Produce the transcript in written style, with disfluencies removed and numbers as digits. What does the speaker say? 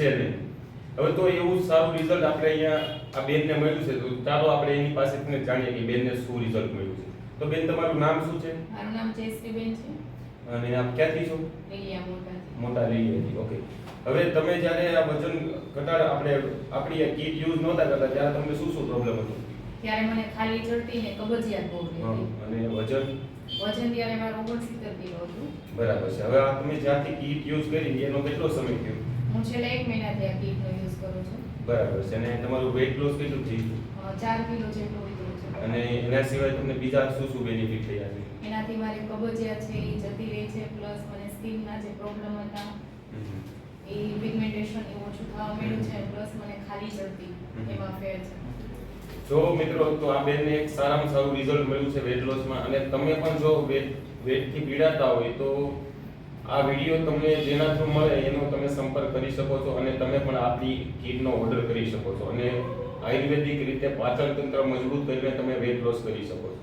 છે નહીં. હવે તો એવું સારું રિઝલ્ટ આપણે અહીંયા આ બેનને મળ્યું છે, તો ચાલો આપણે એની પાસેથી જાણીએ કે બેનને શું રિઝલ્ટ મળ્યું છે. તો બેન, તમારું નામ શું છે? મારું નામ જયશ્રીબેન છે. અને આપ ક્યાંથી છો? લીલિયા મોટાથી. મોટા લીલિયાથી. ઓકે. હવે તમે જ્યારે આ વજન ઘટાડ આપણી આ કીટ યુઝ નહોતા કરતા ત્યારે તમને શું શું પ્રોબ્લેમ હતો? ત્યારે મને ખાલી ચડતી ને કબજિયાત બહુ હા, હતી. અને વજન? વજન ત્યારે મારું 69 કિલો હતું. બરાબર છે. હવે આ તમે જ્યાંથી કીટ યુઝ કરી એનો કેટલો સમય થયો? હું છેલ્લા 1 મહિનાથી આ કીટનો યુઝ કરું છું. બરાબર છે. અને તમારું વેઇટ લોસ કેટલું થયું? 4 કિલો જેટલું વધ્યું છે. અને એના સિવાય તમને બીજા શું શું બેનિફિટ થયા છે? એનાથી મારી કબજિયાત છે એ જતી રહી છે, પ્લસ મને સ્કિનના જે પ્રોબ્લેમ હતા એ પિગમેન્ટેશન એ ઓછું થવા માંડ્યું છે, પ્લસ મને ખાલી ચડતી એમાં ફેર છે. જો મિત્રો, તો આ બેનને એક સારામાં સારું રિઝલ્ટ મળ્યું છે વેટ લોસમાં. અને તમે પણ જો વેટથી પીડાતા હોય તો આ વિડીયો તમને જેના થ્રુ મળે એનો તમે સંપર્ક કરી શકો છો, અને તમે પણ આપણી કીટનો ઓર્ડર કરી શકો છો, અને આયુર્વેદિક રીતે પાચન તંત્ર મજબૂત કરીને તમે વેટ લોસ કરી શકો છો.